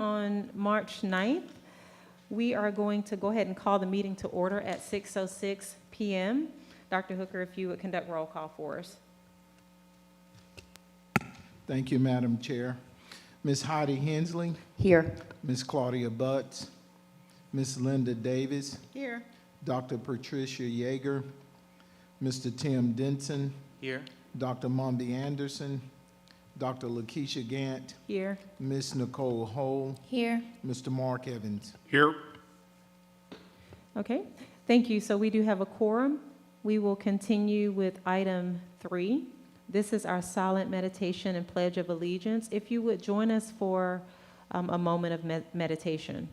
on March 9th. We are going to go ahead and call the meeting to order at 6:06 p.m. Dr. Hooker, if you would conduct roll call for us. Thank you, Madam Chair. Ms. Heidi Hensley, Here. Ms. Claudia Butts, Ms. Linda Davis, Here. Dr. Patricia Yeager, Mr. Tim Denson, Here. Dr. Mombi Anderson, Dr. Lakeisha Gant, Here. Ms. Nicole Hull, Here. Mr. Mark Evans. Here. Okay, thank you. So we do have a quorum. We will continue with item 3. This is our silent meditation and pledge of allegiance. If you would join us for a moment of meditation.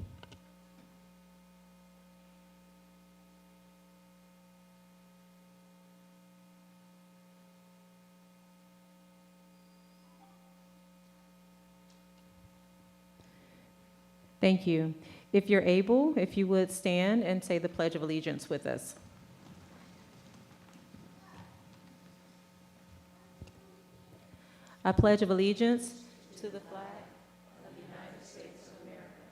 Thank you. If you're able, if you would stand and say the Pledge of Allegiance with us. I pledge of allegiance to the flag of the United States of America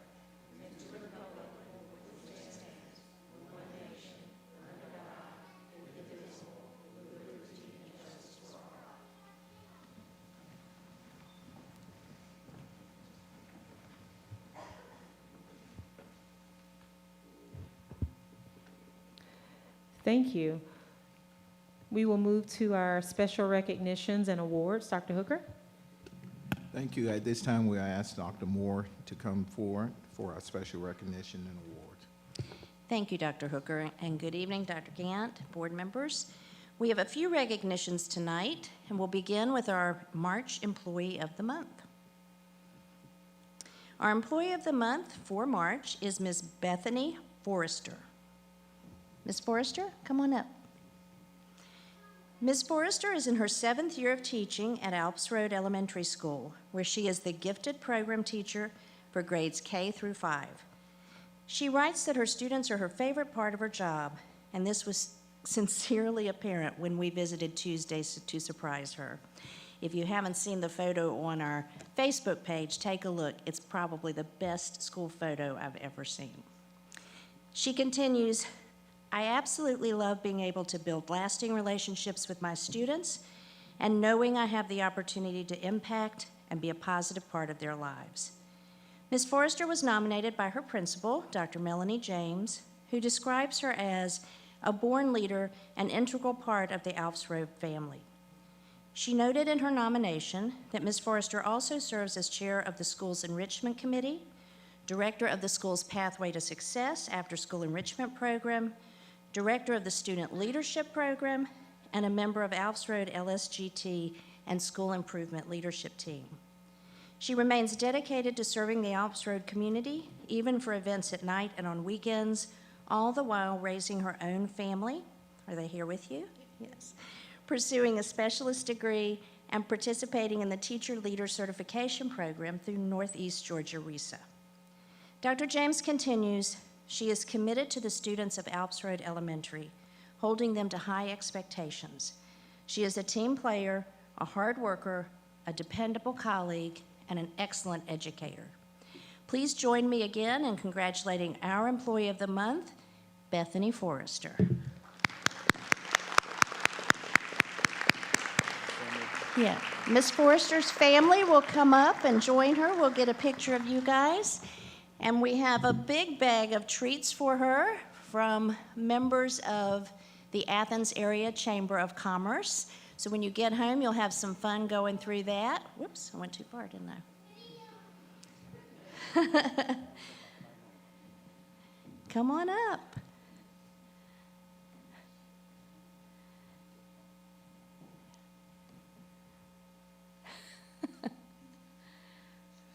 and to the republic for which it stands, one nation, under God, indivisible, with liberty and justice for all. Thank you. We will move to our special recognitions and awards. Dr. Hooker? Thank you. At this time, we ask Dr. Moore to come forward for our special recognition and awards. Thank you, Dr. Hooker, and good evening, Dr. Gant, board members. We have a few recognitions tonight, and we'll begin with our March Employee of the Month. Our Employee of the Month for March is Ms. Bethany Forrester. Ms. Forrester, come on up. Ms. Forrester is in her 7th year of teaching at Alps Road Elementary School, where she is the gifted program teacher for grades K through 5. She writes that her students are her favorite part of her job, and this was sincerely apparent when we visited Tuesday to surprise her. If you haven't seen the photo on our Facebook page, take a look. It's probably the best school photo I've ever seen. She continues, I absolutely love being able to build lasting relationships with my students and knowing I have the opportunity to impact and be a positive part of their lives. Ms. Forrester was nominated by her principal, Dr. Melanie James, who describes her as a born leader and integral part of the Alps Road family. She noted in her nomination that Ms. Forrester also serves as chair of the school's enrichment committee, director of the school's Pathway to Success after-school enrichment program, director of the Student Leadership Program, and a member of Alps Road LSGT and School Improvement Leadership Team. She remains dedicated to serving the Alps Road community, even for events at night and on weekends, all the while raising her own family. Are they here with you? Yes. Pursuing a specialist degree and participating in the Teacher Leader Certification Program through Northeast Georgia RESA. Dr. James continues, she is committed to the students of Alps Road Elementary, holding them to high expectations. She is a team player, a hard worker, a dependable colleague, and an excellent educator. Please join me again in congratulating our Employee of the Month, Bethany Forrester. Yeah, Ms. Forrester's family will come up and join her. We'll get a picture of you guys. And we have a big bag of treats for her from members of the Athens Area Chamber of Commerce. So when you get home, you'll have some fun going through that. Whoops, I went too far, didn't I? Come on up.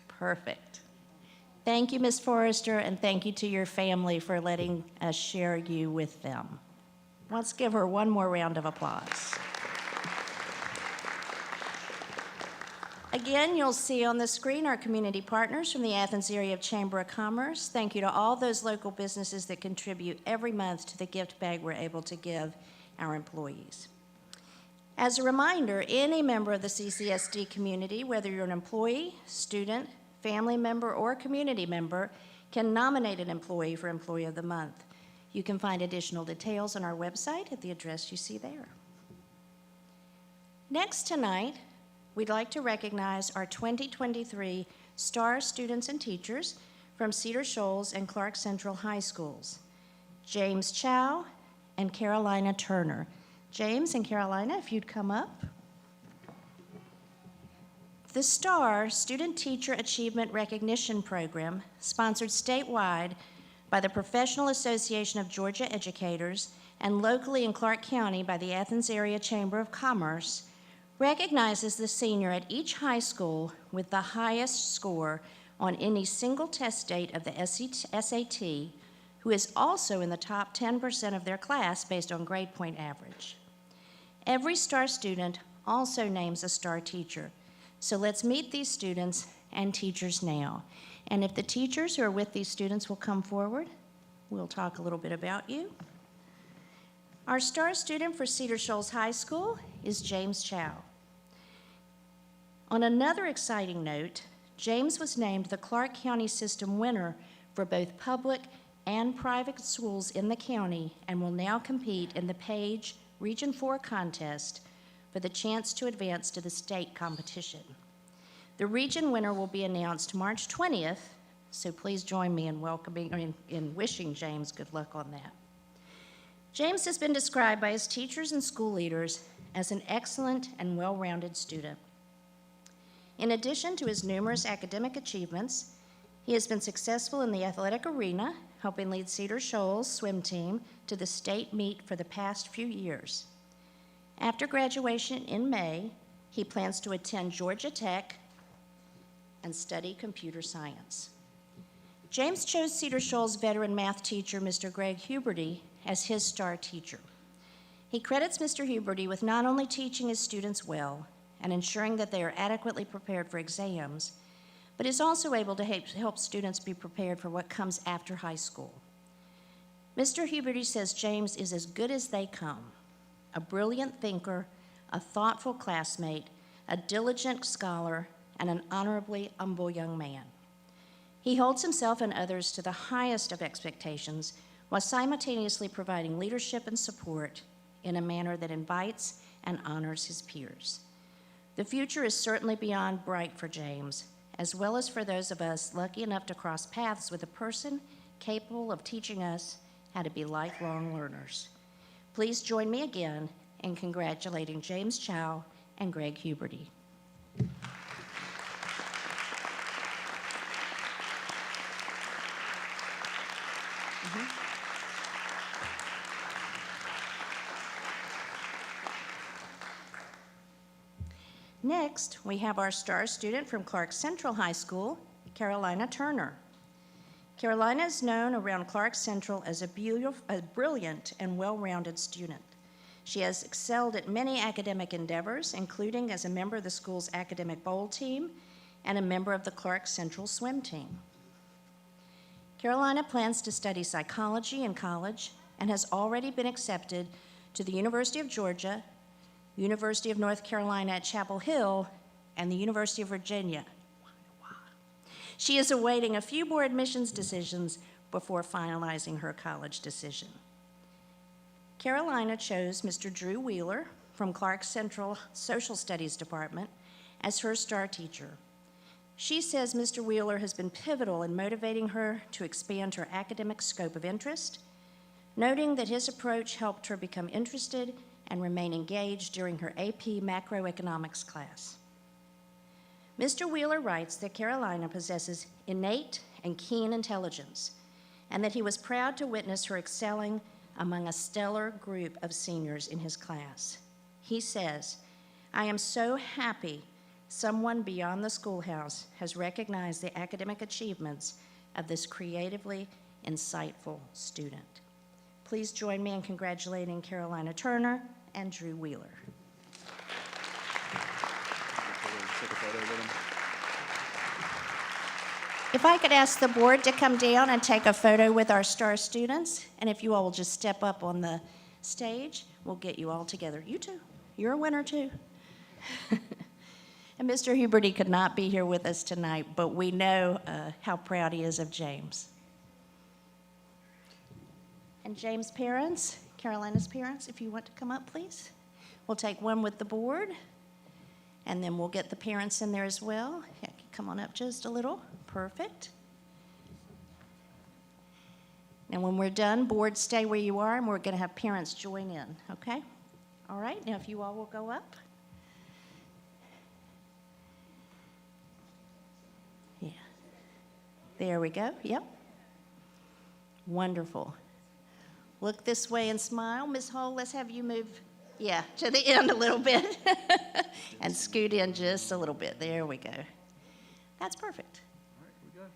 Perfect. Thank you, Ms. Forrester, and thank you to your family for letting us share you with them. Let's give her one more round of applause. Again, you'll see on the screen our community partners from the Athens Area Chamber of Commerce. Thank you to all those local businesses that contribute every month to the gift bag we're able to give our employees. As a reminder, any member of the CCSD community, whether you're an employee, student, family member, or community member can nominate an employee for Employee of the Month. You can find additional details on our website at the address you see there. Next tonight, we'd like to recognize our 2023 STAR students and teachers from Cedar Shoals and Clark Central High Schools, James Chow and Carolina Turner. James and Carolina, if you'd come up. The STAR Student Teacher Achievement Recognition Program, sponsored statewide by the Professional Association of Georgia Educators and locally in Clark County by the Athens Area Chamber of Commerce, recognizes the senior at each high school with the highest score on any single test date of the SAT, who is also in the top 10% of their class based on grade point average. Every STAR student also names a STAR teacher. So let's meet these students and teachers now. And if the teachers who are with these students will come forward, we'll talk a little bit about you. Our STAR student for Cedar Shoals High School is James Chow. On another exciting note, James was named the Clark County System winner for both public and private schools in the county and will now compete in the Page Region 4 contest for the chance to advance to the state competition. The region winner will be announced March 20th, so please join me in wishing James good luck on that. James has been described by his teachers and school leaders as an excellent and well-rounded student. In addition to his numerous academic achievements, he has been successful in the athletic arena, helping lead Cedar Shoals swim team to the state meet for the past few years. After graduation in May, he plans to attend Georgia Tech and study computer science. James chose Cedar Shoals veteran math teacher, Mr. Greg Huberty, as his STAR teacher. He credits Mr. Huberty with not only teaching his students well and ensuring that they are adequately prepared for exams, but is also able to help students be prepared for what comes after high school. Mr. Huberty says James is as good as they come. A brilliant thinker, a thoughtful classmate, a diligent scholar, and an honorably humble young man. He holds himself and others to the highest of expectations while simultaneously providing leadership and support in a manner that invites and honors his peers. The future is certainly beyond bright for James, as well as for those of us lucky enough to cross paths with a person capable of teaching us how to be lifelong learners. Please join me again in congratulating James Chow and Greg Huberty. Next, we have our STAR student from Clark Central High School, Carolina Turner. Carolina is known around Clark Central as a brilliant and well-rounded student. She has excelled at many academic endeavors, including as a member of the school's academic bowl team and a member of the Clark Central swim team. Carolina plans to study psychology in college and has already been accepted to the University of Georgia, University of North Carolina at Chapel Hill, and the University of Virginia. She is awaiting a few more admissions decisions before finalizing her college decision. Carolina chose Mr. Drew Wheeler from Clark Central Social Studies Department as her STAR teacher. She says Mr. Wheeler has been pivotal in motivating her to expand her academic scope of interest, noting that his approach helped her become interested and remain engaged during her AP macroeconomics class. Mr. Wheeler writes that Carolina possesses innate and keen intelligence, and that he was proud to witness her excelling among a stellar group of seniors in his class. He says, "I am so happy someone beyond the schoolhouse has recognized the academic achievements of this creatively insightful student." Please join me in congratulating Carolina Turner and Drew Wheeler. If I could ask the board to come down and take a photo with our STAR students, and if you all will just step up on the stage, we'll get you all together. You too. You're a winner too. And Mr. Huberty could not be here with us tonight, but we know how proud he is of James. And James' parents, Carolina's parents, if you want to come up, please. We'll take one with the board, and then we'll get the parents in there as well. Yeah, come on up just a little. Perfect. And when we're done, board, stay where you are, and we're going to have parents join in, okay? All right, now if you all will go up. Yeah. There we go, yep. Wonderful. Look this way and smile. Ms. Hull, let's have you move, yeah, to the end a little bit. And scoot in just a little bit. There we go. That's perfect. All right, here we go.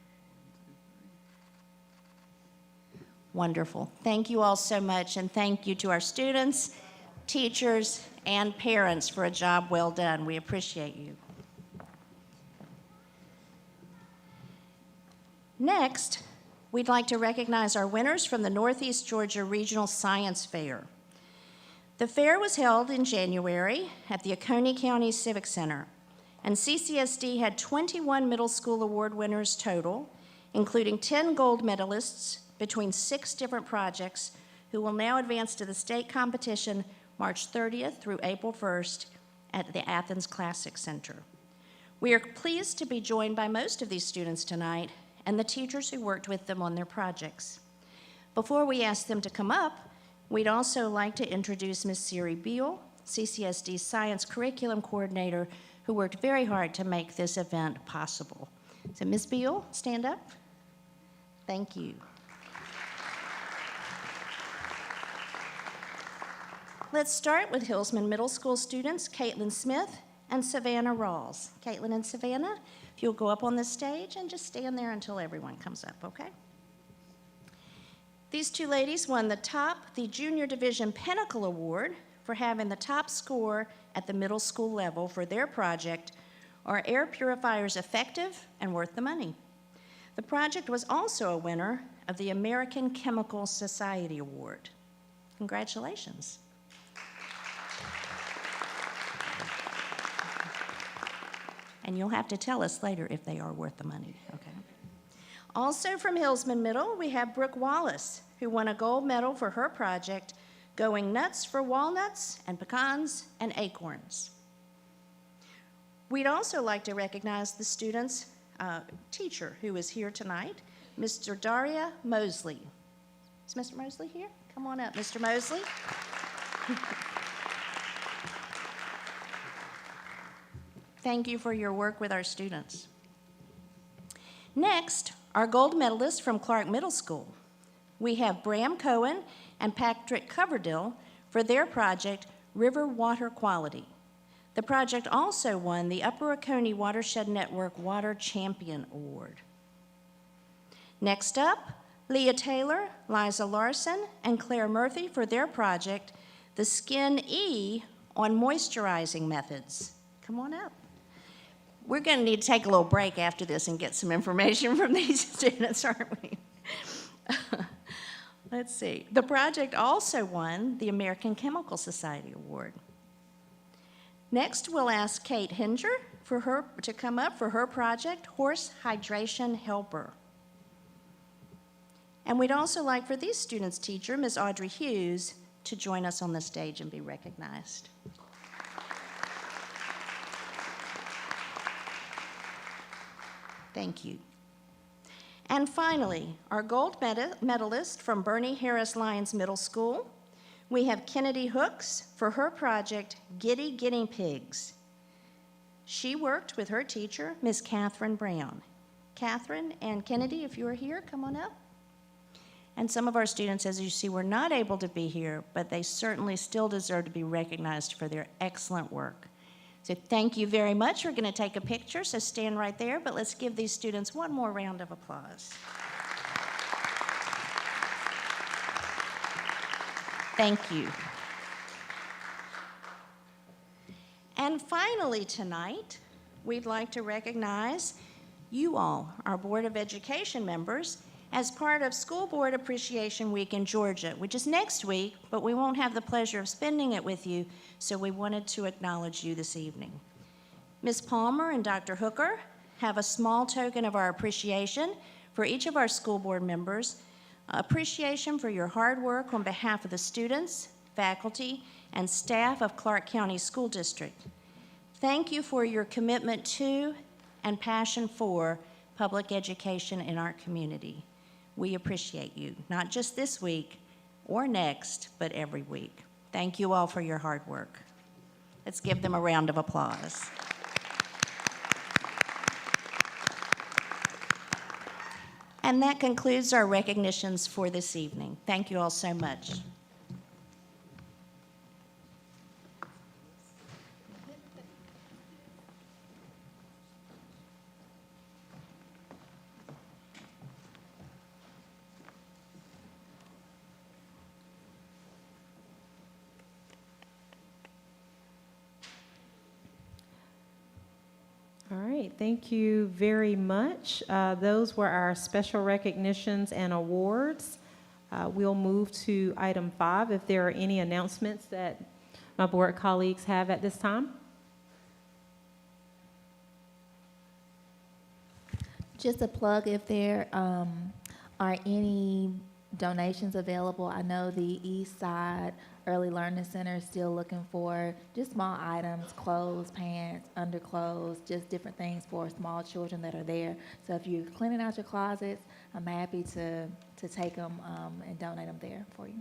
1, 2, 3. Wonderful. Thank you all so much, and thank you to our students, teachers, and parents for a job well done. We appreciate you. Next, we'd like to recognize our winners from the Northeast Georgia Regional Science Fair. The fair was held in January at the Oconee County Civic Center, and CCSD had 21 middle school award winners total, including 10 gold medalists between 6 different projects who will now advance to the state competition March 30th through April 1st at the Athens Classic Center. We are pleased to be joined by most of these students tonight and the teachers who worked with them on their projects. Before we ask them to come up, we'd also like to introduce Ms. Siri Beal, CCSD's Science Curriculum Coordinator, who worked very hard to make this event possible. So Ms. Beal, stand up. Thank you. Let's start with Hillsman Middle School students Caitlin Smith and Savannah Rawls. Caitlin and Savannah, if you'll go up on the stage and just stand there until everyone comes up, okay? These two ladies won the Junior Division Pinnacle Award for having the top score at the middle school level for their project, Are Air Purifiers Effective and Worth the Money? The project was also a winner of the American Chemical Society Award. Congratulations. And you'll have to tell us later if they are worth the money, okay? Also from Hillsman Middle, we have Brooke Wallace, who won a gold medal for her project, Going Nuts for Walnuts and Pecans and Acorns. We'd also like to recognize the student's teacher who is here tonight, Mr. Daria Mosley. Is Mr. Mosley here? Come on up, Mr. Mosley. Thank you for your work with our students. Next, our gold medalists from Clark Middle School. We have Bram Cohen and Patrick Coverdell for their project, River Water Quality. The project also won the Upper Oconee Watershed Network Water Champion Award. Next up, Leah Taylor, Liza Larson, and Claire Murphy for their project, The Skin E on Moisturizing Methods. Come on up. We're going to need to take a little break after this and get some information from these students, aren't we? Let's see. The project also won the American Chemical Society Award. Next, we'll ask Kate Hinger to come up for her project, Horse Hydration Helper. And we'd also like for these students' teacher, Ms. Audrey Hughes, to join us on the stage and be recognized. Thank you. And finally, our gold medalist from Bernie Harris Lyons Middle School, we have Kennedy Hooks for her project, Giddy Guinea Pigs. She worked with her teacher, Ms. Catherine Brown. Catherine and Kennedy, if you are here, come on up. And some of our students, as you see, were not able to be here, but they certainly still deserve to be recognized for their excellent work. So thank you very much. We're going to take a picture, so stand right there, but let's give these students one more round of applause. Thank you. And finally tonight, we'd like to recognize you all, our Board of Education members, as part of School Board Appreciation Week in Georgia, which is next week, but we won't have the pleasure of spending it with you, so we wanted to acknowledge you this evening. Ms. Palmer and Dr. Hooker have a small token of our appreciation for each of our school board members. Appreciation for your hard work on behalf of the students, faculty, and staff of Clark County School District. Thank you for your commitment to and passion for public education in our community. We appreciate you, not just this week or next, but every week. Thank you all for your hard work. Let's give them a round of applause. And that concludes our recognitions for this evening. Thank you all so much. All right, thank you very much. Those were our special recognitions and awards. We'll move to item 5, if there are any announcements that my board colleagues have at this time. Just a plug, if there are any donations available. I know the East Side Early Learning Center is still looking for just small items, clothes, pants, underclothes, just different things for small children that are there. So if you're cleaning out your closets, I'm happy to take them and donate them there for you.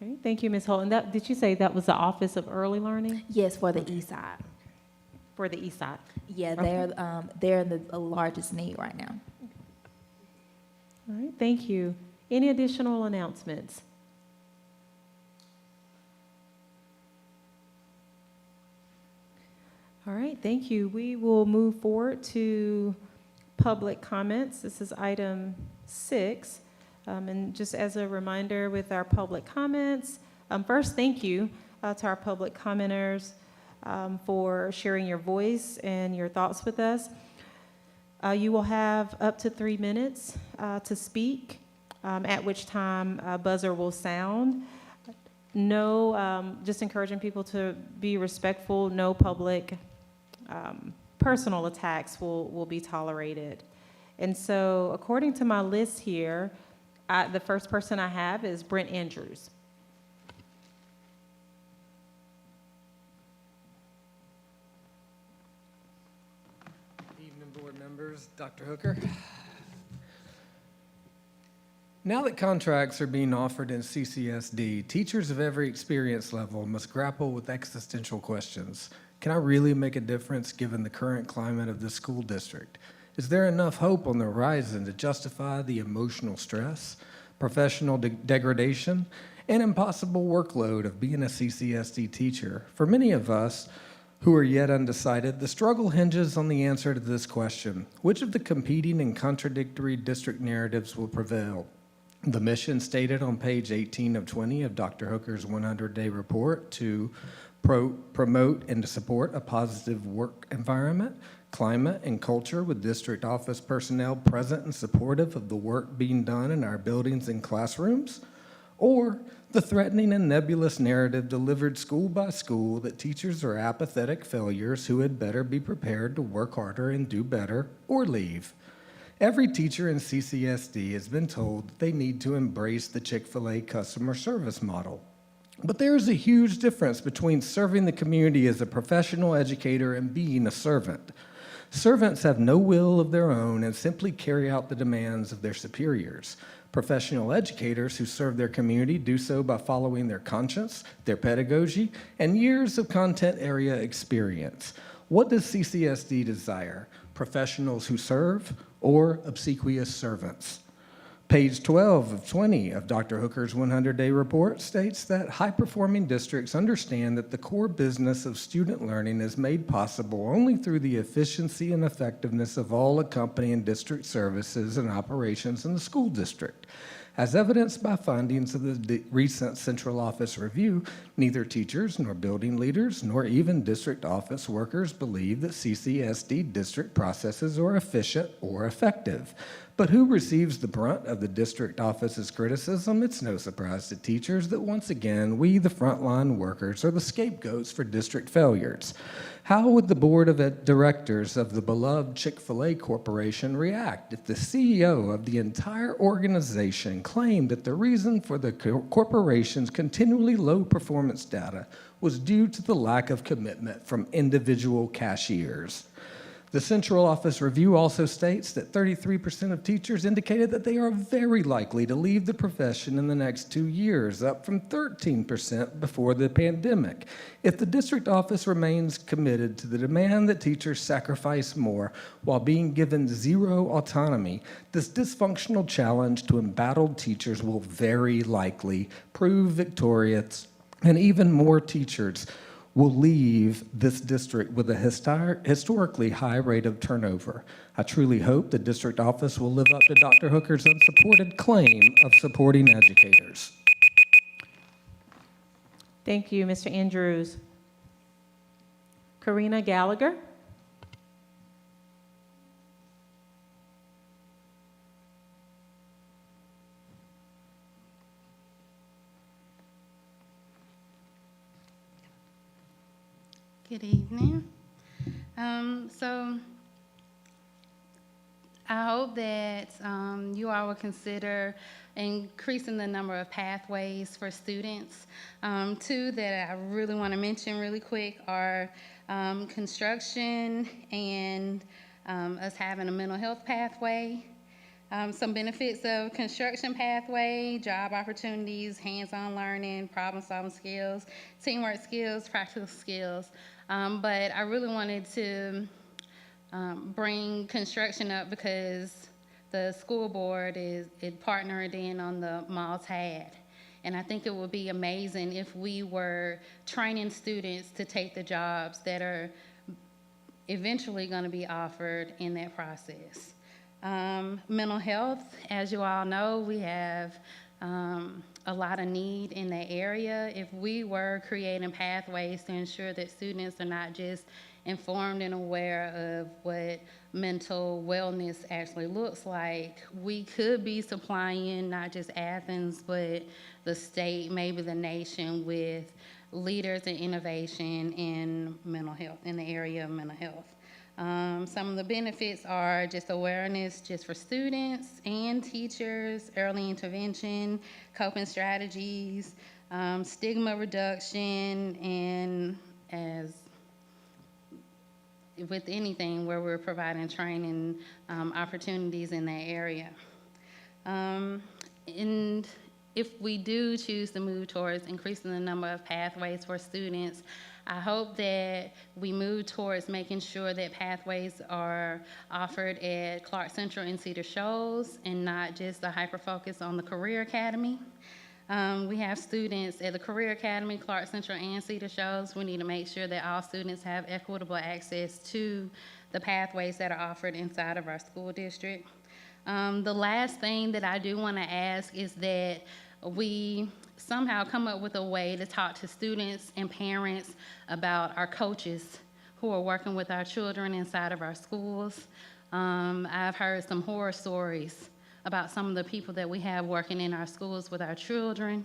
Okay, thank you, Ms. Holton. Did you say that was the Office of Early Learning Yes, for the East Side. for the East Side? Yeah, Okay. they're in the largest need right now. All right, thank you. Any additional announcements? All right, thank you. We will move forward to public comments. This is item 6. And just as a reminder with our public comments, first, thank you to our public commenters for sharing your voice and your thoughts with us. You will have up to 3 minutes to speak, at which time a buzzer will sound. No, just encouraging people to be respectful. No public personal attacks will be tolerated. And so according to my list here, the first person I have is Brent Andrews. Evening, board members, Dr. Hooker. Now that contracts are being offered in CCSD, teachers of every experience level must grapple with existential questions. Can I really make a difference given the current climate of this school district? Is there enough hope on the horizon to justify the emotional stress, professional degradation, and impossible workload of being a CCSD teacher? For many of us who are yet undecided, the struggle hinges on the answer to this question. Which of the competing and contradictory district narratives will prevail? The mission stated on page 18 of 20 of Dr. Hooker's 100-day report to promote and to support a positive work environment, climate, and culture with district office personnel present and supportive of the work being done in our buildings and classrooms, or the threatening and nebulous narrative delivered school by school that teachers are apathetic failures who had better be prepared to work harder and do better or leave. Every teacher in CCSD has been told that they need to embrace the Chick-fil-A customer service model. But there is a huge difference between serving the community as a professional educator and being a servant. Servants have no will of their own and simply carry out the demands of their superiors. Professional educators who serve their community do so by following their conscience, their pedagogy, and years of content area experience. What does CCSD desire? Professionals who serve or obsequious servants? Page 12 of 20 of Dr. Hooker's 100-day report states that high-performing districts understand that the core business of student learning is made possible only through the efficiency and effectiveness of all accompanying district services and operations in the school district. As evidenced by findings of the recent central office review, neither teachers nor building leaders nor even district office workers believe that CCSD district processes are efficient or effective. But who receives the brunt of the district office's criticism? It's no surprise to teachers that once again, we, the frontline workers, are the scapegoats for district failures. How would the board of directors of the beloved Chick-fil-A Corporation react if the CEO of the entire organization claimed that the reason for the corporation's continually low performance data was due to the lack of commitment from individual cashiers? The central office review also states that 33% of teachers indicated that they are very likely to leave the profession in the next 2 years, up from 13% before the pandemic. If the district office remains committed to the demand that teachers sacrifice more while being given zero autonomy, this dysfunctional challenge to embattled teachers will very likely prove victorious, and even more teachers will leave this district with a historically high rate of turnover. I truly hope the district office will live up to Dr. Hooker's unsupported claim of supporting educators. Thank you, Mr. Andrews. Karina Gallagher. Good evening. So I hope that you all will consider increasing the number of pathways for students. Two that I really want to mention really quick are construction and us having a mental health pathway. Some benefits of construction pathway: job opportunities, hands-on learning, problem-solving skills, teamwork skills, practical skills. But I really wanted to bring construction up because the school board is partnered in on the MALTAD. And I think it would be amazing if we were training students to take the jobs that are eventually going to be offered in that process. Mental health, as you all know, we have a lot of need in that area. If we were creating pathways to ensure that students are not just informed and aware of what mental wellness actually looks like, we could be supplying not just Athens, but the state, maybe the nation, with leaders in innovation in mental health, in the area of mental health. Some of the benefits are just awareness just for students and teachers, early intervention, coping strategies, stigma reduction, and as with anything where we're providing training opportunities in that area. And if we do choose to move towards increasing the number of pathways for students, I hope that we move towards making sure that pathways are offered at Clark Central and Cedar Shoals and not just a hyper-focus on the Career Academy. We have students at the Career Academy, Clark Central, and Cedar Shoals. We need to make sure that all students have equitable access to the pathways that are offered inside of our school district. The last thing that I do want to ask is that we somehow come up with a way to talk to students and parents about our coaches who are working with our children inside of our schools. I've heard some horror stories about some of the people that we have working in our schools with our children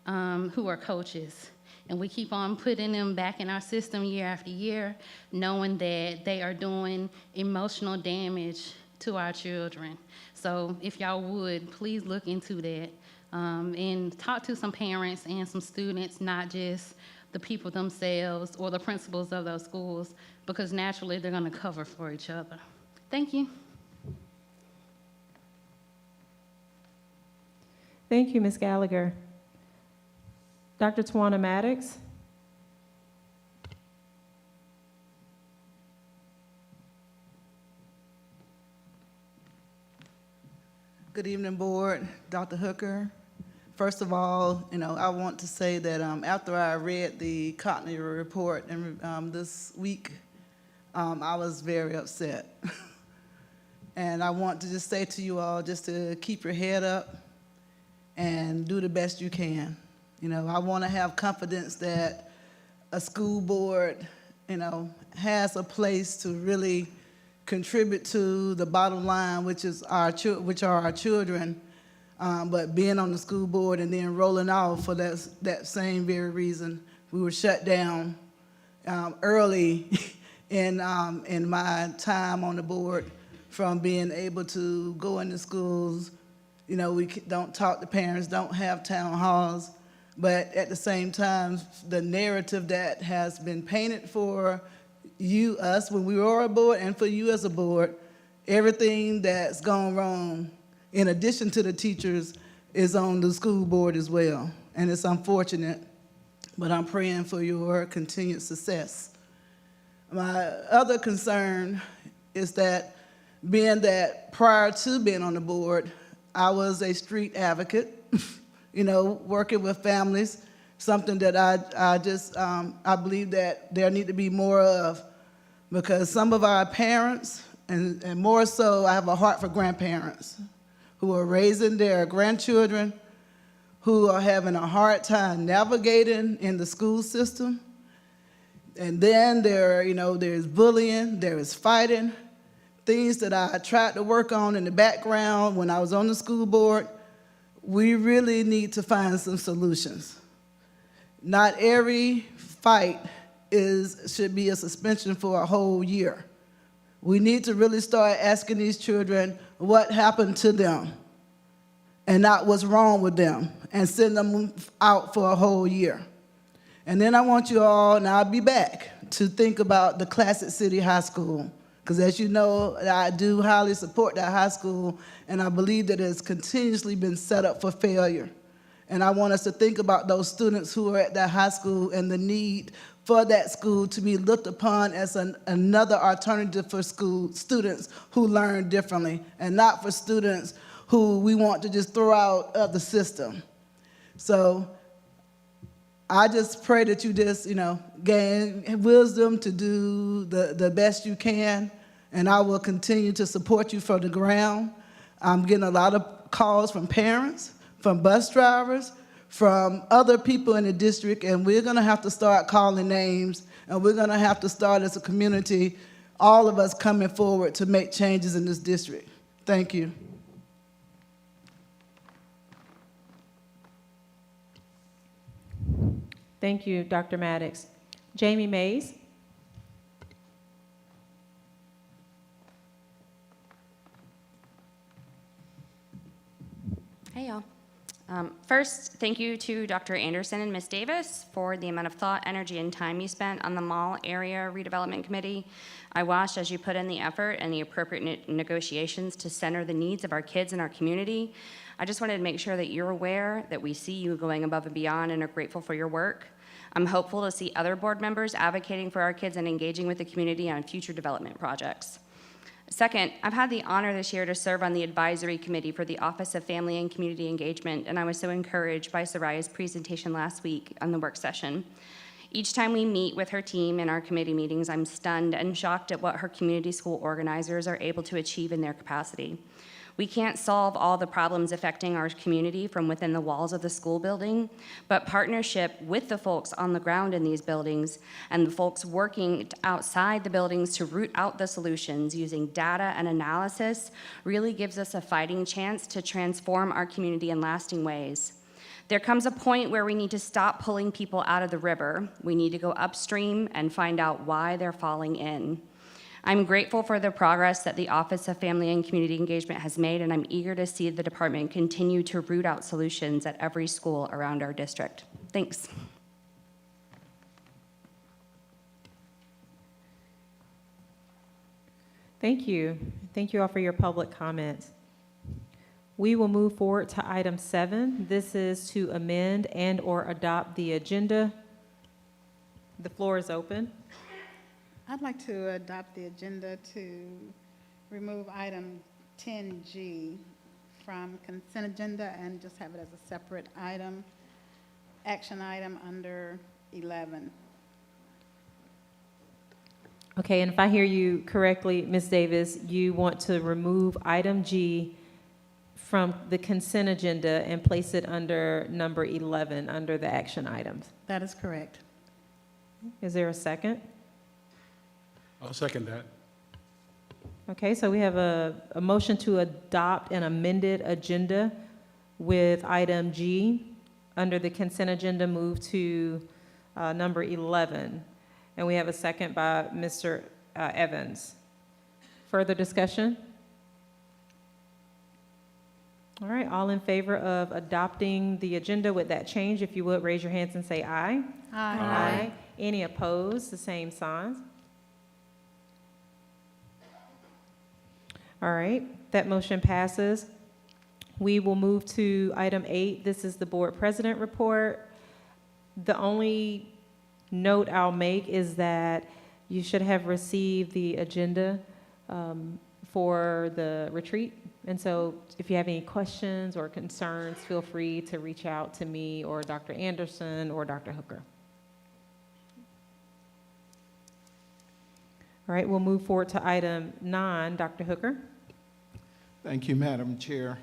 who are coaches. And we keep on putting them back in our system year after year, knowing that they are doing emotional damage to our children. So if y'all would, please look into that. And talk to some parents and some students, not just the people themselves or the principals of those schools, because naturally they're going to cover for each other. Thank you. Thank you, Ms. Gallagher. Dr. Tawana Maddox. Good evening, board. Dr. Hooker. First of all, I want to say that after I read the Cotney report this week, I was very upset. And I want to just say to you all just to keep your head up and do the best you can. You know, I want to have confidence that a school board, you know, has a place to really contribute to the bottom line, which are our children. But being on the school board and then rolling off for that same very reason, we were shut down early in my time on the board from being able to go into schools. You know, we don't talk to parents, don't have town halls, but at the same time, the narrative that has been painted for us, when we were a board, and for you as a board, everything that's gone wrong, in addition to the teachers, is on the school board as well. And it's unfortunate, but I'm praying for your continued success. My other concern is that being that prior to being on the board, I was a street advocate, you know, working with families, something that I believe that there need to be more of, because some of our parents, and more so, I have a heart for grandparents who are raising their grandchildren, who are having a hard time navigating in the school system. And then there's bullying, there is fighting, things that I tried to work on in the background when I was on the school board. We really need to find some solutions. Not every fight should be a suspension for a whole year. We need to really start asking these children what happened to them and not what's wrong with them, and send them out for a whole year. And then I want you all, and I'll be back, to think about the Classic City High School, because as you know, I do highly support that high school, and I believe that it's continuously been set up for failure. And I want us to think about those students who are at that high school and the need for that school to be looked upon as another alternative for school students who learn differently, and not for students who we want to just throw out of the system. So I just pray that you just, gain wisdom to do the best you can, and I will continue to support you from the ground. I'm getting a lot of calls from parents, from bus drivers, from other people in the district, and we're gonna have to start calling names, and we're gonna have to start as a community, all of us coming forward to make changes in this district. Thank you. Thank you, Dr. Maddox. Jamie Mays. Hey, y'all. First, thank you to Dr. Anderson and Ms. Davis for the amount of thought, energy, and time you spent on the Mall Area Redevelopment Committee. I watched as you put in the effort and the appropriate negotiations to center the needs of our kids and our community. I just wanted to make sure that you're aware that we see you going above and beyond and are grateful for your work. I'm hopeful to see other board members advocating for our kids and engaging with the community on future development projects. Second, I've had the honor this year to serve on the advisory committee for the Office of Family and Community Engagement, and I was so encouraged by Soraya's presentation last week on the work session. Each time we meet with her team in our committee meetings, I'm stunned and shocked at what her community school organizers are able to achieve in their capacity. We can't solve all the problems affecting our community from within the walls of the school building, but partnership with the folks on the ground in these buildings and the folks working outside the buildings to root out the solutions using data and analysis really gives us a fighting chance to transform our community in lasting ways. There comes a point where we need to stop pulling people out of the river. We need to go upstream and find out why they're falling in. I'm grateful for the progress that the Office of Family and Community Engagement has made, and I'm eager to see the department continue to root out solutions at every school around our district. Thanks. Thank you. Thank you all for your public comments. We will move forward to item 7. This is to amend and/or adopt the agenda. The floor is open. I'd like to adopt the agenda to remove item 10G from consent agenda and just have it as a separate item, action item under 11. Okay, and if I hear you correctly, Ms. Davis, you want to remove item G from the consent agenda and place it under number 11, under the action items. That is correct. Is there a second? I'll second that. Okay, so we have a motion to adopt an amended agenda with item G under the consent agenda move to number 11. And we have a second by Mr. Evans. Further discussion? All right, all in favor of adopting the agenda with that change, if you would, raise your hands and say aye. Aye. Any opposed, the same signs. All right, that motion passes. We will move to item 8. This is the board president report. The only note I'll make is that you should have received the agenda for the retreat. And so if you have any questions or concerns, feel free to reach out to me or Dr. Anderson or Dr. Hooker. All right, we'll move forward to item 9. Dr. Hooker. Thank you, Madam Chair.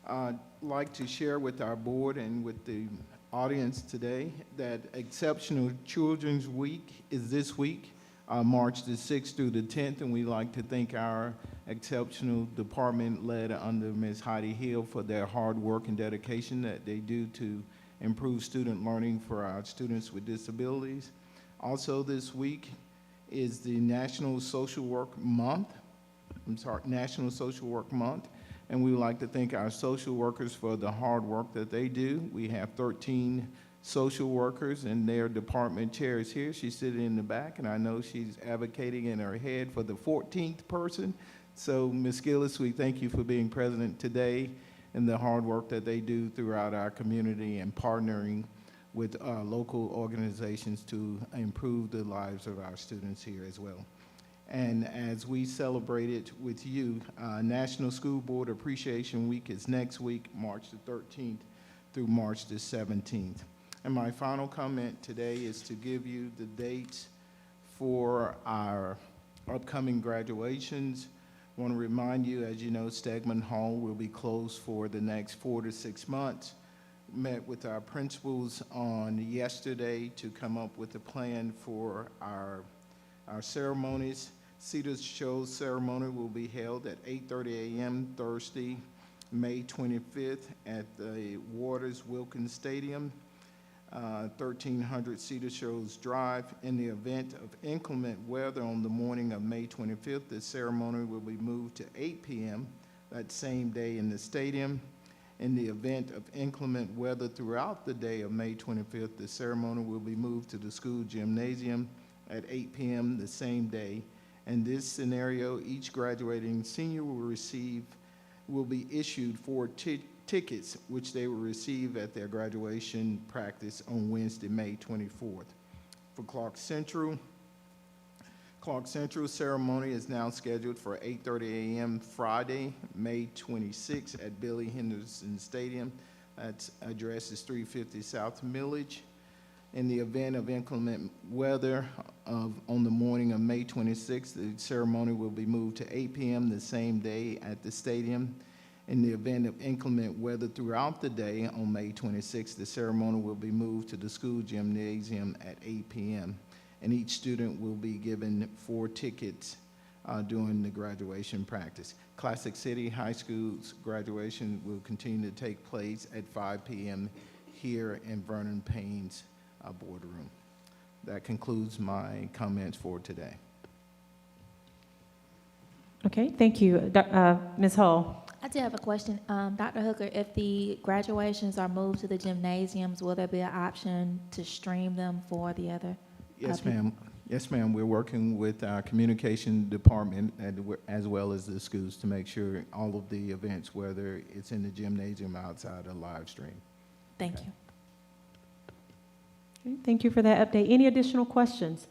I'd like to share with our board and with the audience today that Exceptional Children's Week is this week, March the 6th through the 10th, and we'd like to thank our exceptional department led under Ms. Heidi Hill for their hard work and dedication that they do to improve student learning for our students with disabilities. Also this week is the National Social Work Month. National Social Work Month. And we would like to thank our social workers for the hard work that they do. We have 13 social workers and their department chairs here. She's sitting in the back, and I know she's advocating in her head for the 14th person. So, Ms. Gillis, we thank you for being present today and the hard work that they do throughout our community and partnering with local organizations to improve the lives of our students here as well. And as we celebrate it with you, National School Board Appreciation Week is next week, March the 13th through March the 17th. And my final comment today is to give you the dates for our upcoming graduations. I want to remind you, as you know, Stegman Hall will be closed for the next 4 to 6 months. Met with our principals on yesterday to come up with a plan for our ceremonies. Cedar Show's ceremony will be held at 8:30 a.m. Thursday, May 25th at the Waters Wilkins Stadium, 1300 Cedar Show's Drive. In the event of inclement weather on the morning of May 25th, the ceremony will be moved to 8 p.m. that same day in the stadium. In the event of inclement weather throughout the day of May 25th, the ceremony will be moved to the school gymnasium at 8 p.m. the same day. In this scenario, each graduating senior will be issued 4 tickets, which they will receive at their graduation practice on Wednesday, May 24th. For Clark Central ceremony is now scheduled for 8:30 a.m. Friday, May 26th at Billy Henderson Stadium. That address is 350 South Millage. In the event of inclement weather on the morning of May 26th, the ceremony will be moved to 8 p.m. the same day at the stadium. In the event of inclement weather throughout the day on May 26th, the ceremony will be moved to the school gymnasium at 8 p.m. And each student will be given 4 tickets during the graduation practice. Classic City High School's graduation will continue to take place at 5 p.m. here in Vernon Payne's boardroom. That concludes my comments for today. Okay, thank you. Ms. Hull. I do have a question. Dr. Hooker, if the graduations are moved to the gymnasiums, will there be an option to stream them for the other? Yes, ma'am. Yes, ma'am. We're working with our communication department as well as the schools to make sure all of the events, whether it's in the gymnasium or outside, are live stream. Thank you. Okay, thank you for that update. Any additional questions?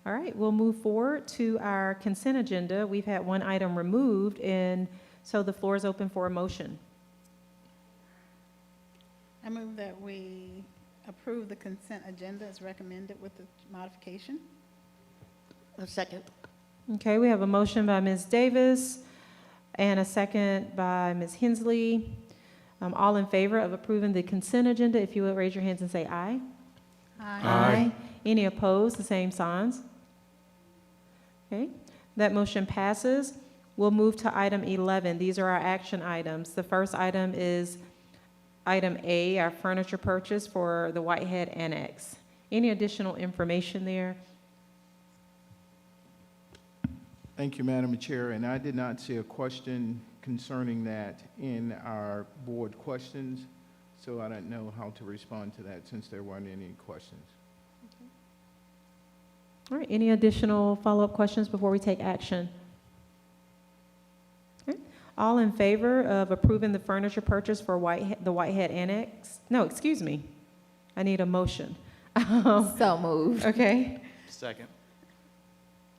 All right, we'll move forward to our consent agenda. We've had one item removed, and so the floor is open for a motion. I move that we approve the consent agenda as recommended with the modification. A second. Okay, we have a motion by Ms. Davis and a second by Ms. Hensley. All in favor of approving the consent agenda, if you would raise your hands and say aye. Aye. Any opposed, the same signs. Okay, that motion passes. We'll move to item 11. These are our action items. The first item is item A, our furniture purchase for the Whitehead Annex. Any additional information there? Thank you, Madam Chair, and I did not see a question concerning that in our board questions, so I don't know how to respond to that since there weren't any questions. All right, any additional follow-up questions before we take action? Okay. All in favor of approving the furniture purchase for the Whitehead Annex? No, excuse me. I need a motion. So moved. Okay. Second.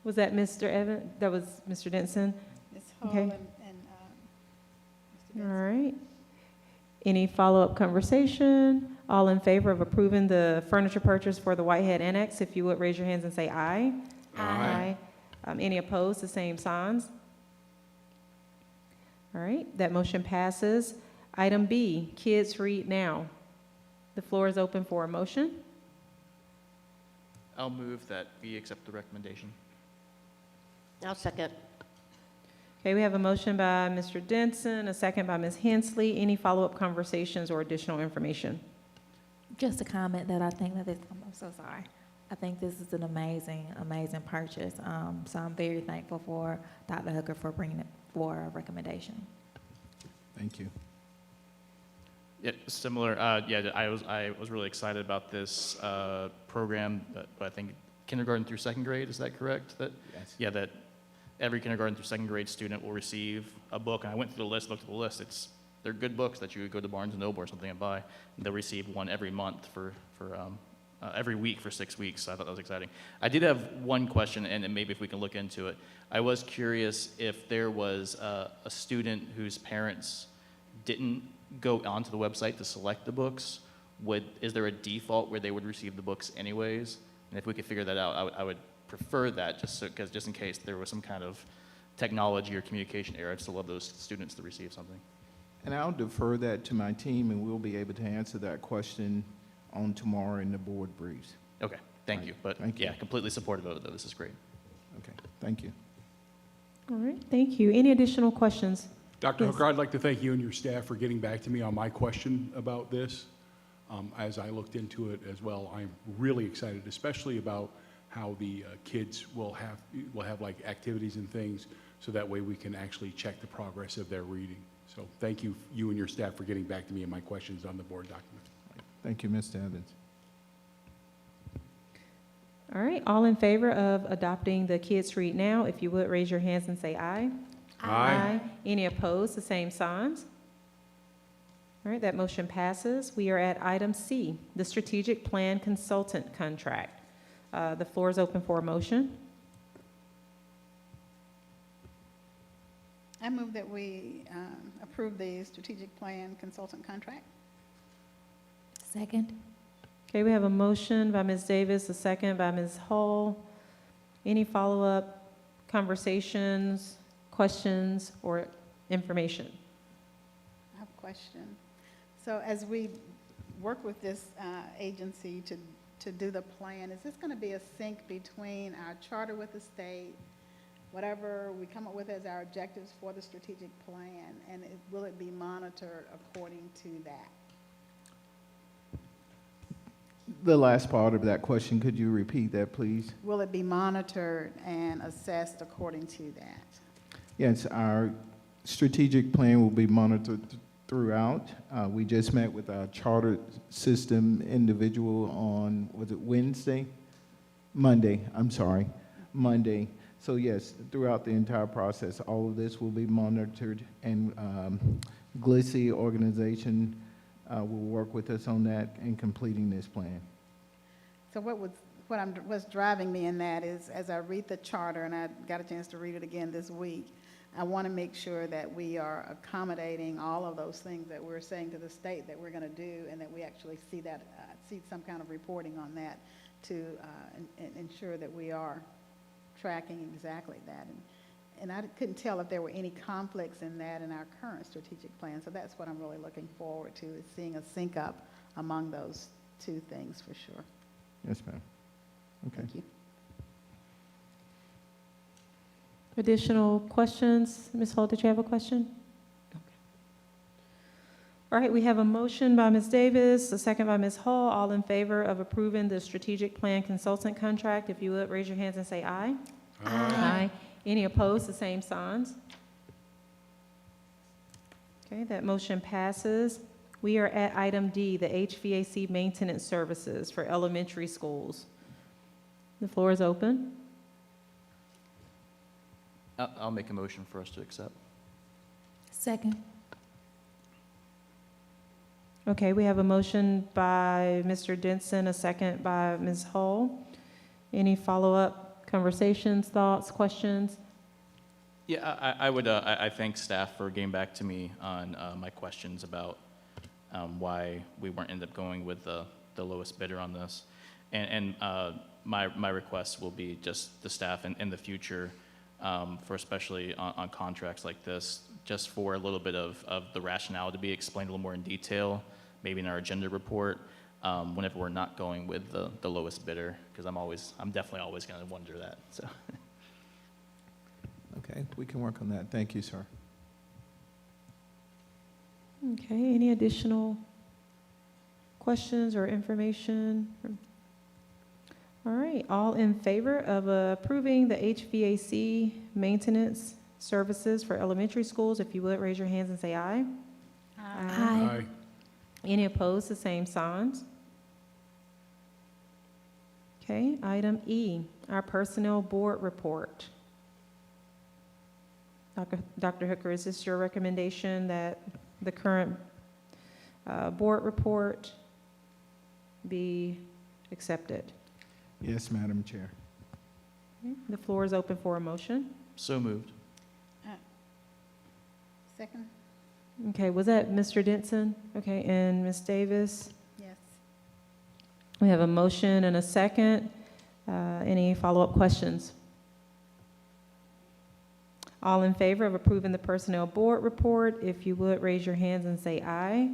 Was that Mr. Evans? That was Mr. Denson? Ms. Hull Okay. and Mr. All Benson. right. Any follow-up conversation? All in favor of approving the furniture purchase for the Whitehead Annex, if you would raise your hands and say aye. Aye. Any opposed, the same signs. All right, that motion passes. Item B, Kids Read Now. The floor is open for a motion. I'll move that we accept the recommendation. I'll second. Okay, we have a motion by Mr. Denson, a second by Ms. Hensley. Any follow-up conversations or additional information? Just a comment that I think that this, I'm so sorry. I think this is an amazing, amazing purchase. So I'm very thankful for Dr. Hooker for bringing it for a recommendation. Thank you. Yeah, similar. Yeah, I was really excited about this program, but I think kindergarten through second grade, is that correct? That Yes. Yeah, that every kindergarten through second grade student will receive a book. And I went through the list, looked at the list. They're good books that you would go to Barnes & Noble or something and buy. And they'll receive one every month for every week for 6 weeks. So I thought that was exciting. I did have one question, and maybe if we can look into it. I was curious if there was a student whose parents didn't go onto the website to select the books. Is there a default where they would receive the books anyways? And if we could figure that out, I would prefer that just in case there was some kind of technology or communication error. I'd still love those students to receive something. And I'll defer that to my team, and we'll be able to answer that question on tomorrow in the board briefs. Okay, thank Right. you. But Thank you. yeah, completely supportive of it, though. This is great. Okay, thank you. All right, thank you. Any additional questions? Dr. Yes. Hooker, I'd like to thank you and your staff for getting back to me on my question about this. As I looked into it as well, I'm really excited, especially about how the kids will have like activities and things, so that way we can actually check the progress of their reading. So thank you, you and your staff, for getting back to me on my questions on the board document. Thank you, Mr. Evans. All right, all in favor of adopting the Kids Read Now, if you would raise your hands and say aye. Aye. Any opposed, the same signs. All right, that motion passes. We are at item C, the Strategic Plan Consultant Contract. The floor is open for a motion. I move that we approve the strategic plan consultant contract. Second. Okay, we have a motion by Ms. Davis, a second by Ms. Hull. Any follow-up conversations, questions, or information? I have a question. So as we work with this agency to do the plan, is this going to be a sync between our charter with the state, whatever we come up with as our objectives for the strategic plan, and will it be monitored according to that? The last part of that question, could you repeat that, please? Will it be monitored and assessed according to that? Yes, our strategic plan will be monitored throughout. We just met with our charter system individual on, was it Wednesday? Monday, I'm sorry, Monday. So yes, throughout the entire process, all of this will be monitored, and Ccsd organization will work with us on that and completing this plan. So what's driving me in that is, as I read the charter, and I got a chance to read it again this week, I want to make sure that we are accommodating all of those things that we're saying to the state that we're going to do, and that we actually see some kind of reporting on that to ensure that we are tracking exactly that. And I couldn't tell if there were any conflicts in that in our current strategic plan. So that's what I'm really looking forward to, is seeing a sync up among those two things for sure. Yes, ma'am. Okay. Thank you. Additional questions? Ms. Hall, did you have a question? Okay. All right, we have a motion by Ms. Davis, a second by Ms. Hall. All in favor of approving the strategic plan consultant contract, if you would, raise your hands and say aye. Aye. Any opposed, the same signs. Okay, that motion passes. We are at item D, the HVAC maintenance services for elementary schools. The floor is open. I'll make a motion for us to accept. Second. Okay, we have a motion by Mr. Denson, a second by Ms. Hull. Any follow-up conversations, thoughts, questions? Yeah, I thank staff for getting back to me on my questions about why we weren't end up going with the lowest bidder on this. And my request will be just the staff in the future, for especially on contracts like this, just for a little bit of the rationale to be explained a little more in detail, maybe in our agenda report, whenever we're not going with the lowest bidder, because I'm definitely always going to wonder that. So. Okay, we can work on that. Thank you, sir. Okay, any additional questions or information? All right, all in favor of approving the HVAC maintenance services for elementary schools, if you would, raise your hands and say aye. Aye. Any opposed, the same signs. Okay, item E, our personnel board report. Dr. Hooker, is this your recommendation that the current board report be accepted? Yes, Madam Chair. Okay, the floor is open for a motion. So moved. Second? Okay, was that Mr. Denson? Okay, and Ms. Davis? Yes. We have a motion and a second. Any follow-up questions? All in favor of approving the personnel board report, if you would, raise your hands and say aye.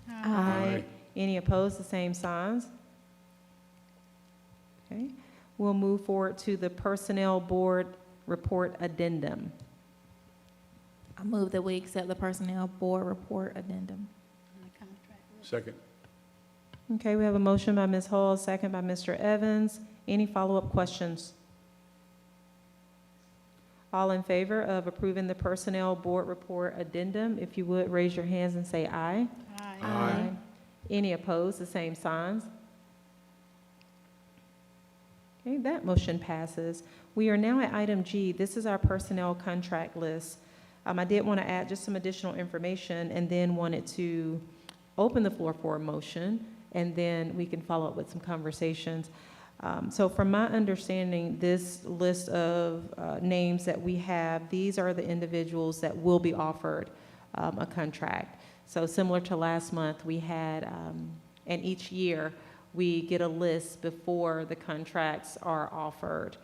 Aye. Any opposed, the same signs? Okay, we'll move forward to the personnel board report addendum. I move that we accept the personnel board report addendum. On the contract list. Second. Okay, we have a motion by Ms. Hall, second by Mr. Evans. Any follow-up questions? All in favor of approving the personnel board report addendum, if you would, raise your hands and say aye. Aye. Aye. Any opposed, the same signs? Okay, that motion passes. We are now at item G. This is our personnel contract list. I did want to add just some additional information and then wanted to open the floor for a motion, and then we can follow up with some conversations. So from my understanding, this list of names that we have, these are the individuals that will be offered a contract. So similar to last month, we had, and each year, we get a list before the contracts are offered.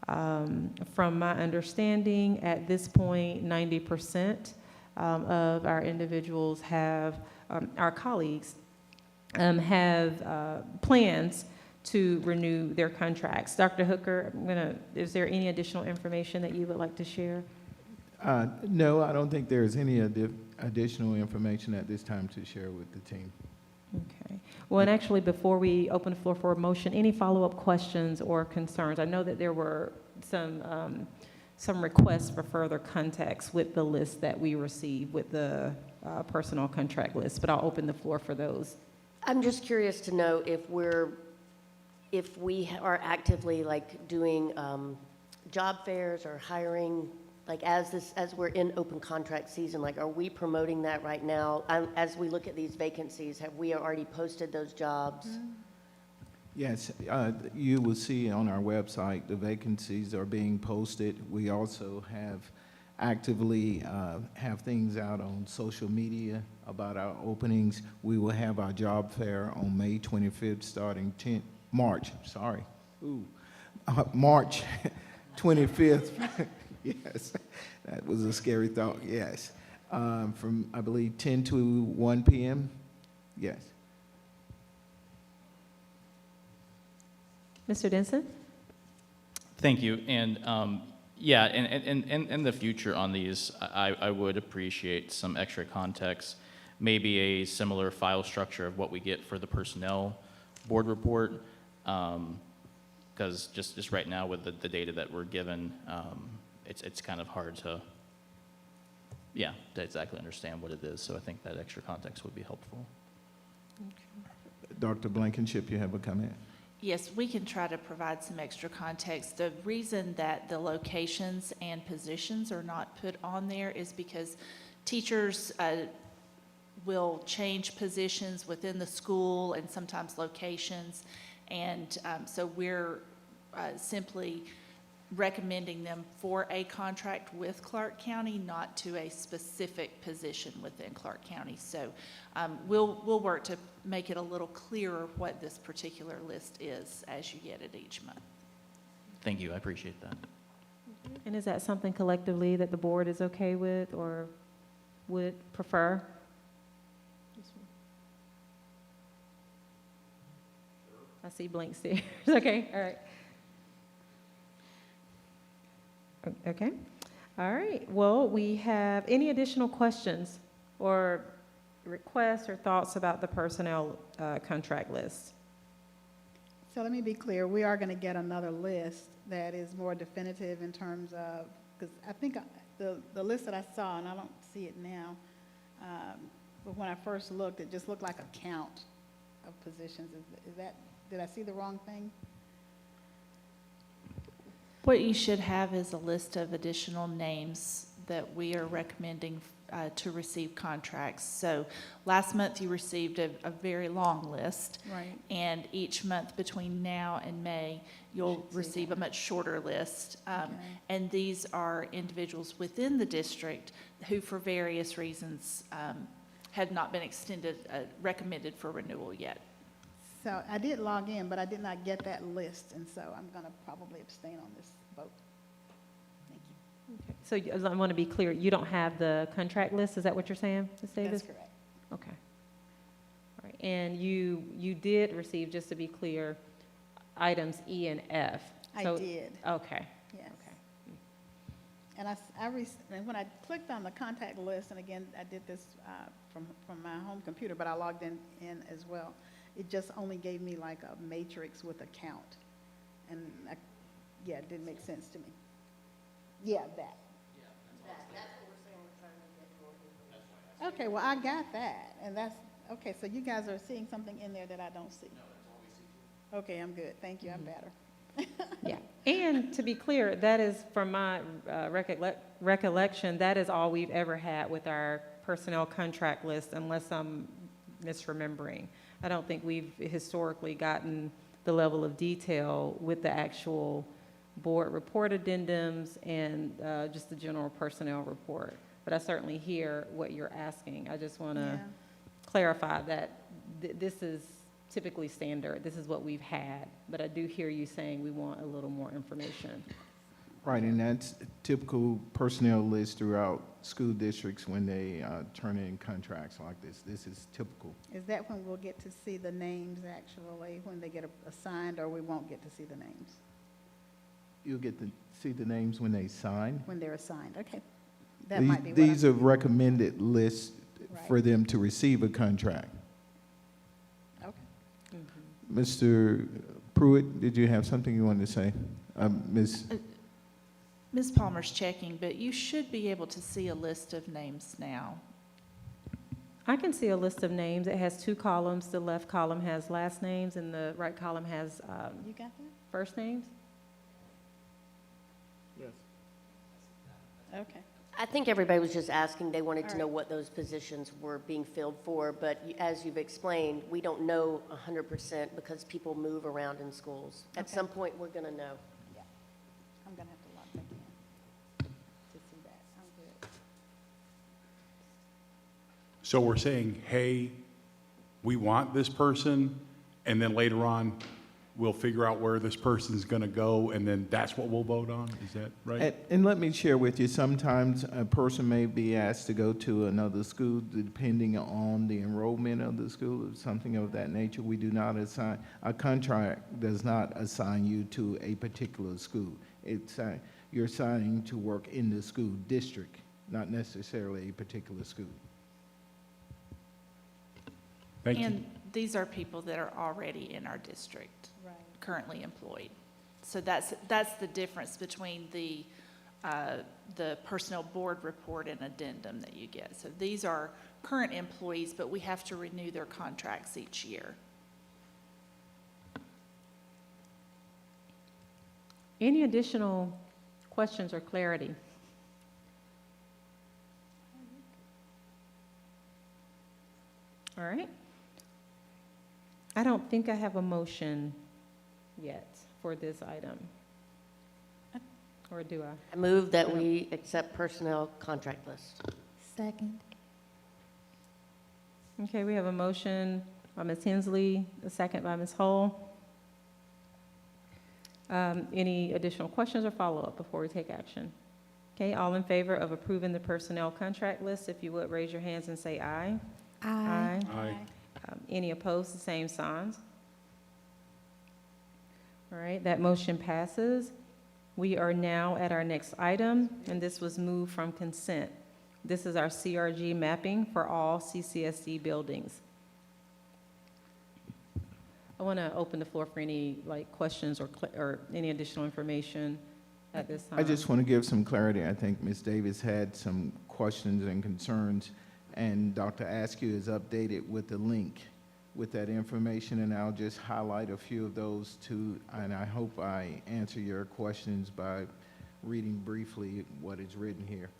From my understanding, at this point, 90% of our individuals have, our colleagues have plans to renew their contracts. Dr. Hooker, is there any additional information that you would like to share? No, I don't think there's any additional information at this time to share with the team. Okay. Well, and actually, before we open the floor for a motion, any follow-up questions or concerns? I know that there were some requests for further context with the list that we received with the personnel contract list, but I'll open the floor for those. I'm just curious to know if we are actively like doing job fairs or hiring, like as we're in open contract season, like are we promoting that right now? As we look at these vacancies, have we already posted those jobs? Yes, you will see on our website the vacancies are being posted. We also have actively have things out on social media about our openings. We will have our job fair on May 25th, starting March 25th. Yes, that was a scary thought, yes. From, I believe, 10 to 1 p.m. Yes. Mr. Denson? Thank you. And yeah, and in the future on these, I would appreciate some extra context, maybe a similar file structure of what we get for the personnel board report, because just right now with the data that we're given, it's kind of hard to, yeah, to exactly understand what it is. So I think that extra context would be helpful. Dr. Blankenship, you have a comment? Yes, we can try to provide some extra context. The reason that the locations and positions are not put on there is because teachers will change positions within the school and sometimes locations. And so we're simply recommending them for a contract with Clark County, not to a specific position within Clark County. So we'll work to make it a little clearer what this particular list is as you get it each month. Thank you. I appreciate that. And is that something collectively that the board is okay with or would prefer? I see blank stares. Okay, all right. Okay, all right. Well, we have any additional questions or requests or thoughts about the personnel contract list? So let me be clear, we are going to get another list that is more definitive in terms of, because I think the list that I saw, and I don't see it now, but when I first looked, it just looked like a count of positions. Is that, did I see the wrong thing? What you should have is a list of additional names that we are recommending to receive contracts. So last month you received a very long list. Right. And each month between now and May, you'll receive a much shorter list. Okay. And these are individuals within the district who, for various reasons, have not been recommended for renewal yet. So I did log in, but I did not get that list, and so I'm going to probably abstain on this vote. Thank you. So I want to be clear, you don't have the contract list, is that what you're saying, Ms. Davis? That's correct. Okay. All right, and you did receive, just to be clear, items E and F. I So- did, Okay. yes. Okay. And and when I clicked on the contact list, and again, I did this from my home computer, but I logged in as well. It just only gave me like a matrix with a count. And yeah, it didn't make sense to me. Yeah, that. That's what we're saying, we're trying to get more information. Okay, well, I got that, and that's, okay, so you guys are seeing something in there that I don't see. No, that's all we see. Okay, I'm good, thank you, I'm better. Yeah, and to be clear, that is, from my recollection, that is all we've ever had with our personnel contract list, unless I'm misremembering. I don't think we've historically gotten the level of detail with the actual board report addendums and just the general personnel report. But I certainly hear what you're asking. I just want to Yeah. clarify that this is typically standard. This is what we've had. But I do hear you saying we want a little more information. Right, and that's typical personnel list throughout school districts when they turn in contracts like this. This is typical. Is that when we'll get to see the names actually, when they get assigned, or we won't get to see the names? You'll get to see the names when they sign. When they're assigned, okay. That might be what These are recommended lists for Right. them to receive a contract. Okay. Mr. Pruitt, did you have something you wanted to say? Ms. Palmer's checking, but you should be able to see a list of names now. I can see a list of names. It has two columns. The left column has last names, and the right column has You got that? first names. Yes. Okay. I think everybody was just asking, they wanted to All know right. what those positions were being filled for, but as you've explained, we don't know 100% because people move around in schools. At Okay. some point, we're going to know. I'm going to have to log back in to see that. I'm good. So we're saying, hey, we want this person, and then later on, we'll figure out where this person's going to go, and then that's what we'll vote on? Is that right? And let me share with you, sometimes a person may be asked to go to another school depending on the enrollment of the school or something of that nature. We do not assign, a contract does not assign you to a particular school. It's, you're assigning to work in the school district, not necessarily a particular school. Thank you. And these are people that are already in our district, currently employed. So that's the difference between the personnel board report and addendum that you get. So these are current employees, but we have to renew their contracts each year. Any additional questions or clarity? All right. I don't think I have a motion yet for this item. Or do I? I move that we accept personnel contract list. Second. Okay, we have a motion by Ms. Hensley, a second by Ms. Hull. Any additional questions or follow-up before we take action? Okay, all in favor of approving the personnel contract list, if you would raise your hands and say aye. Aye. Aye. Any opposed, the same signs. All right, that motion passes. We are now at our next item, and this was moved from consent. This is our CRG mapping for all CCSD buildings. I want to open the floor for any questions or any additional information at this time. I just want to give some clarity. I think Ms. Davis had some questions and concerns, and Dr. Askew is updated with the link with that information, and I'll just highlight a few of those too, and I hope I answer your questions by reading briefly what is written here.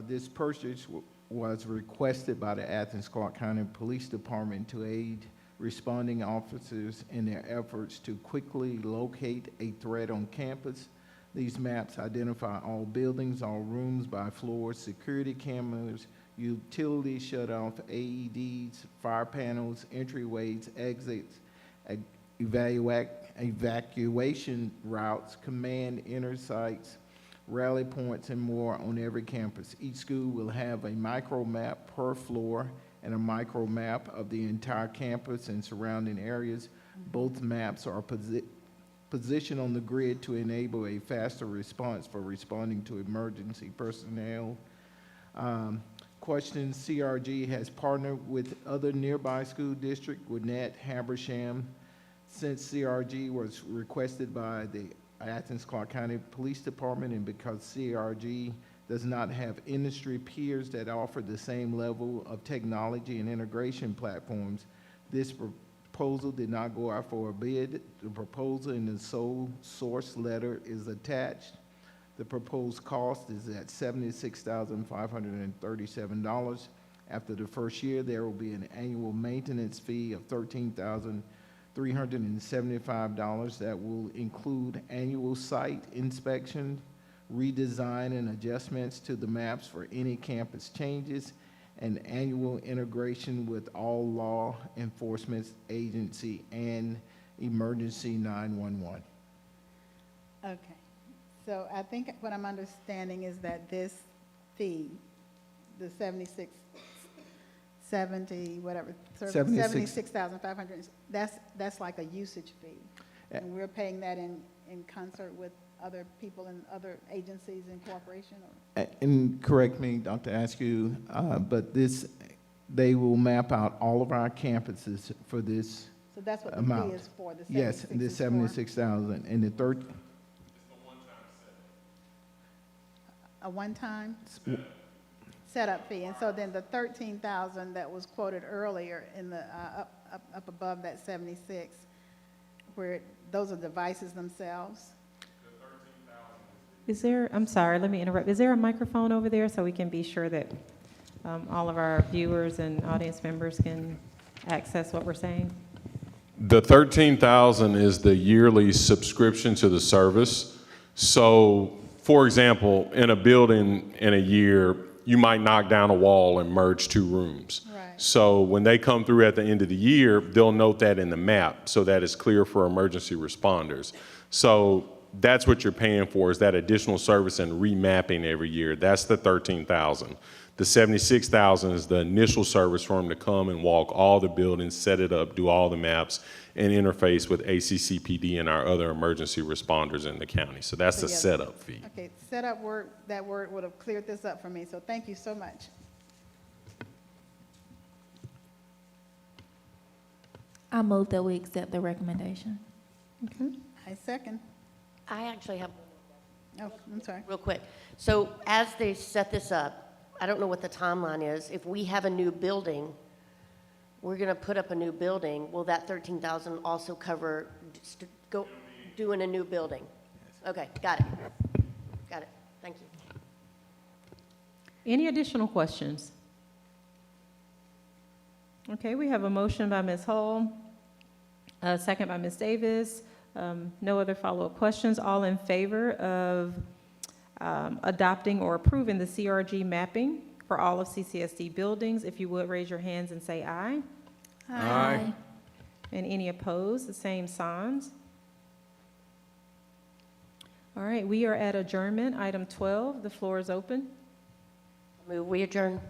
This purchase was requested by the Athens-Clarke County Police Department to aid responding officers in their efforts to quickly locate a threat on campus. These maps identify all buildings, all rooms by floor, security cameras, utility shutoff, AEDs, fire panels, entryways, exits, evacuation routes, command inner sites, rally points, and more on every campus. Each school will have a micro map per floor and a micro map of the entire campus and surrounding areas. Both maps are positioned on the grid to enable a faster response for responding to emergency personnel. Question: CRG has partnered with other nearby school districts, Gwinnett, Habersham. Since CRG was requested by the Athens-Clarke County Police Department, and because CRG does not have industry peers that offer the same level of technology and integration platforms, this proposal did not go out for a bid. The proposal in the sole source letter is attached. The proposed cost is at $76,537. After the first year, there will be an annual maintenance fee of $13,375 that will include annual site inspection, redesign and adjustments to the maps for any campus changes, and annual integration with all law enforcement agency and emergency 911. Okay, so I think what I'm understanding is that this fee, the 76,500, that's like a usage fee. And we're paying that in concert with other people and other agencies in cooperation? Or? And correct me, Dr. Askew, but they will map out all of our campuses for this So that's what the amount. fee is for, the 76 Yes, the is for? 76,000, and the third. A one-time setup fee, and so then the 13,000 that was quoted earlier in the, up above that 76, where those are devices themselves? Is there, I'm sorry, let me interrupt. Is there a microphone over there so we can be sure that all of our viewers and audience members can access what we're saying? The 13,000 is the yearly subscription to the service. So, for example, in a building in a year, you might knock down a wall and merge two rooms. Right. Right. So when they come through at the end of the year, they'll note that in the map so that it's clear for emergency responders. So that's what you're paying for, is that additional service and remapping every year. That's the 13,000. The 76,000 is the initial service for them to come and walk all the buildings, set it up, do all the maps, and interface with ACCPD and our other emergency responders in the county. So that's the yes. setup fee. Okay, setup work, that word would have cleared this up for me, so thank you so much. I move that we accept the recommendation. I second. I actually have, Oh, I'm sorry. real quick. So as they set this up, I don't know what the timeline is. If we have a new building, we're going to put up a new building, will that 13,000 also cover doing a new building? Okay, got it. Got it. Thank you. Any additional questions? Okay, we have a motion by Ms. Hull, a second by Ms. Davis. No other follow-up questions. All in favor of adopting or approving the CRG mapping for all of CCSD buildings, if you would raise your hands and say aye. Aye. And any opposed, the same signs. All right, we are at adjournment. Item 12, the floor is open. Move we adjourn.